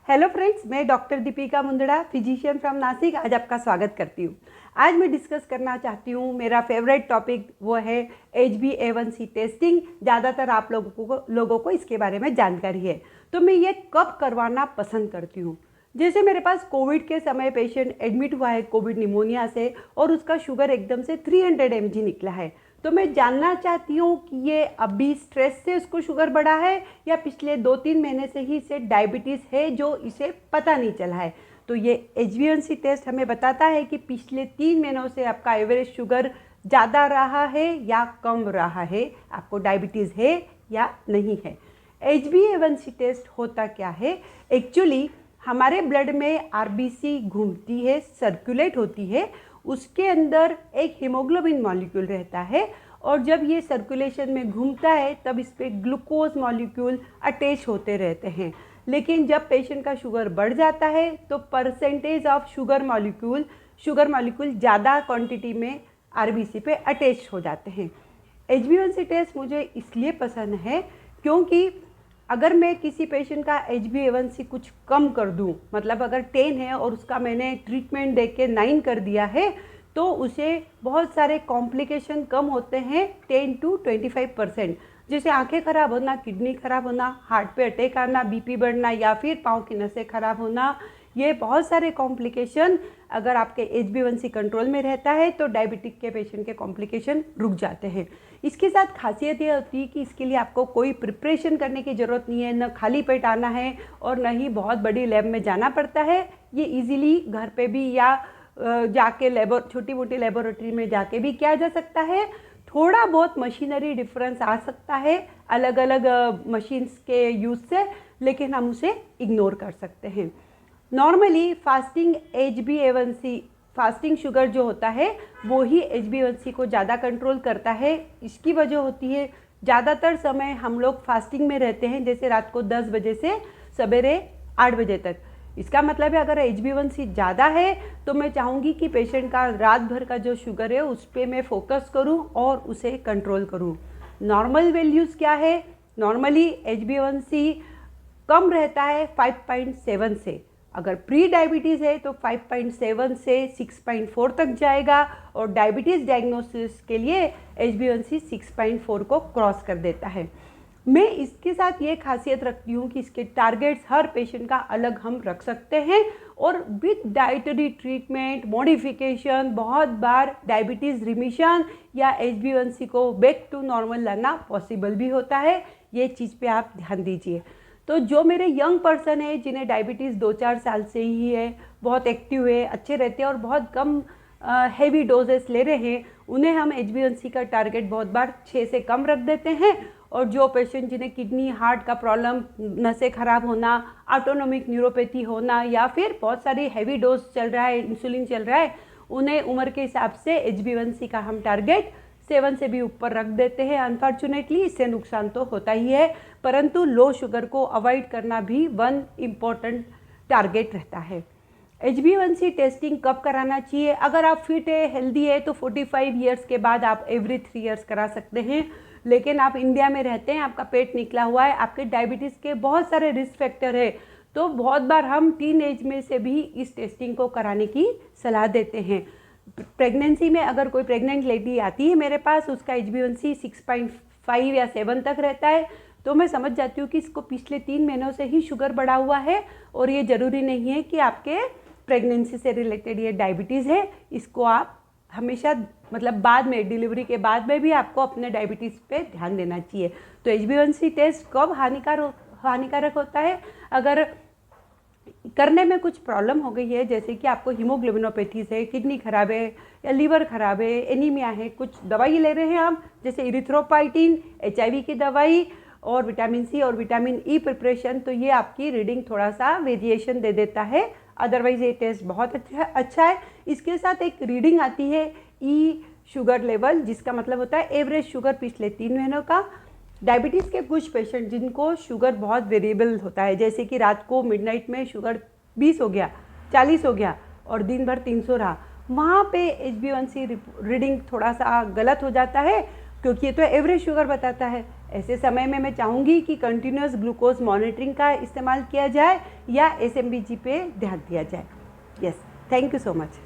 Hello friends, मैं doctor Deepika Mundada, physician from Nashik, आज आपका स्वागत करती हूँ। आज मैं डिस्कस करना चाहती हूँ, मेरा फेवरेट टॉपिक वो है HbA1c टेस्टिंग। ज़्यादातर आप लोगों को इसके बारे में जानकारी है, तो मैं ये कब करवाना पसंद करती हूँ। जैसे मेरे पास कोविड के समय पेशेंट एडमिट हुआ है कोविड निमोनिया से, और उसका शुगर एकदम से 300 mg निकला है। तो मैं जानना चाहती हूँ कि ये अभी स्ट्रेस से उसको शुगर बढ़ा है या पिछले 2-3 महीने से ही इसे डायबिटीज़ है जो इसे पता नहीं चला है। तो ये HbA1c टेस्ट हमें बताता है कि पिछले 3 महीनों से आपका एवरेज शुगर ज़्यादा रहा है या कम रहा है, आपको डायबिटीज़ है या नहीं है। HbA1c टेस्ट होता क्या है? एक्चुअली हमारे ब्लड में RBC घूमती है, सर्कुलेट होती है, उसके अंदर एक हीमोग्लोबिन मॉलिक्यूल रहता है, और जब ये सर्कुलेशन में घूमता है तब इस पर ग्लूकोज मॉलिक्यूल अटैच होते रहते हैं। लेकिन जब पेशेंट का शुगर बढ़ जाता है तो परसेंटेज ऑफ शुगर मॉलिक्यूल ज़्यादा क्वांटिटी में RBC पे अटैच हो जाते हैं। HbA1c टेस्ट मुझे इसलिए पसंद है क्योंकि अगर मैं किसी पेशेंट का HbA1c कुछ कम कर दूं, मतलब अगर 10 है और उसका मैंने ट्रीटमेंट दे के 9 कर दिया है, तो उसे बहुत सारे कॉम्प्लिकेशन कम होते हैं 10 to 25%। जैसे आंखें खराब होना, किडनी खराब होना, हार्ट पे अटैक आना, BP बढ़ना या फिर पाँव की नसें खराब होना, ये बहुत सारे कॉम्प्लिकेशन अगर आपके HbA1c कंट्रोल में रहता है तो डायबिटिक के पेशेंट के कॉम्प्लिकेशन रुक जाते हैं। इसके साथ खासियत ये होती है कि इसके लिए आपको कोई प्रिपरेशन करने की ज़रूरत नहीं है, न खाली पेट आना है और न ही बहुत बड़ी लैब में जाना पड़ता है। ये इजीली घर पे भी या जाके छोटी मोटी लेबोरेटरी में जाके भी किया जा सकता है। थोड़ा बहुत मशीनरी डिफरेंस आ सकता है अलग अलग मशीन्स के यूज़ से, लेकिन हम उसे इग्नोर कर सकते हैं। नॉर्मली फास्टिंग शुगर जो होता है वो ही HbA1c को ज़्यादा कंट्रोल करता है। इसकी वजह होती है ज़्यादातर समय हम लोग फास्टिंग में रहते हैं, जैसे रात को 10 बजे से सवेरे 8 बजे तक। इसका मतलब है अगर HbA1c ज़्यादा है तो मैं चाहूँगी कि पेशेंट का रात भर का जो शुगर है उस पर मैं फोकस करूँ और उसे कंट्रोल करूँ। नॉर्मल वैल्यूज़ क्या है? नॉर्मली HbA1c कम रहता है 5.7 से। अगर प्री डायबिटीज़ है तो 5.7 से 6.4 तक जाएगा, और डायबिटीज़ डायग्नोसिस के लिए HbA1c 6.4 को क्रॉस कर देता है। मैं इसके साथ ये खासियत रखती हूँ कि इसके टारगेट्स हर पेशेंट का अलग हम रख सकते हैं, और विद डाइटरी ट्रीटमेंट मॉडिफिकेशन बहुत बार डायबिटीज़ रिमिशन या HbA1c को बैक टू नॉर्मल लाना पॉसिबल भी होता है। ये चीज़ पे आप ध्यान दीजिए। तो जो मेरे यंग पर्सन है जिन्हें डायबिटीज़ 2-4 साल से ही है, बहुत एक्टिव है, अच्छे रहते हैं और बहुत कम हैवी डोजेस ले रहे हैं, उन्हें हम HbA1c का टारगेट बहुत बार 6 से कम रख देते हैं। और जो पेशेंट जिन्हें किडनी हार्ट का प्रॉब्लम, नसें खराब होना, ऑटोनोमिक न्यूरोपैथी होना या फिर बहुत सारी हैवी डोज चल रहा है, इंसुलिन चल रहा है, उन्हें उम्र के हिसाब से HbA1c का हम टारगेट 7 से भी ऊपर रख देते हैं। अनफॉर्चुनेटली इससे नुकसान तो होता ही है, परंतु लो शुगर को अवॉइड करना भी वन इम्पॉर्टेंट टारगेट रहता है। HbA1c टेस्टिंग कब कराना चाहिए? अगर आप फिट है, हेल्दी है, तो 45 ईयर्स के बाद आप एवरी 3 ईयर्स करा सकते हैं। लेकिन आप इंडिया में रहते हैं, आपका पेट निकला हुआ है, आपके डायबिटीज़ के बहुत सारे रिस्क फैक्टर है, तो बहुत बार हम टीन एज में से भी इस टेस्टिंग को कराने की सलाह देते हैं। प्रेगनेंसी में अगर कोई प्रेग्नेंट लेडी आती है मेरे पास, उसका HbA1c 6.5 या 7 तक रहता है, तो मैं समझ जाती हूँ कि इसको पिछले 3 महीनों से ही शुगर बढ़ा हुआ है, और ये ज़रूरी नहीं है कि आपके प्रेगनेंसी से रिलेटेड ये डायबिटीज़ है। इसको आप हमेशा, मतलब बाद में, डिलीवरी के बाद में भी आपको अपने डायबिटीज़ पे ध्यान देना चाहिए। तो HbA1c टेस्ट कब हानिकारक होता है? अगर करने में कुछ प्रॉब्लम हो गई है, जैसे कि आपको हीमोग्लोबिनोपैथीज है, किडनी खराब है या लीवर खराब है, एनीमिया है, कुछ दवाई ले रहे हैं आप, जैसे इरिथ्रोपाइटिन, HIV की दवाई और विटामिन C और विटामिन E प्रिपरेशन, तो ये आपकी रीडिंग थोड़ा सा वेरिएशन दे देता है। अदरवाइज ये टेस्ट बहुत अच्छा है। इसके साथ एक रीडिंग आती है E शुगर लेवल, जिसका मतलब होता है एवरेज शुगर पिछले 3 महीनों का। डायबिटीज़ के कुछ पेशेंट जिनको शुगर बहुत वेरिएबल होता है, जैसे कि रात को मिडनाइट में शुगर 20 हो गया, 40 हो गया और दिन भर 300 रहा, वहाँ पे HbA1c रीडिंग थोड़ा सा गलत हो जाता है, क्योंकि ये तो एवरेज शुगर बताता है। ऐसे समय में मैं चाहूँगी कि कंटिन्यूस ग्लूकोज मॉनिटरिंग का इस्तेमाल किया जाए या SMBG पे ध्यान दिया जाए। Yes, thank you so much.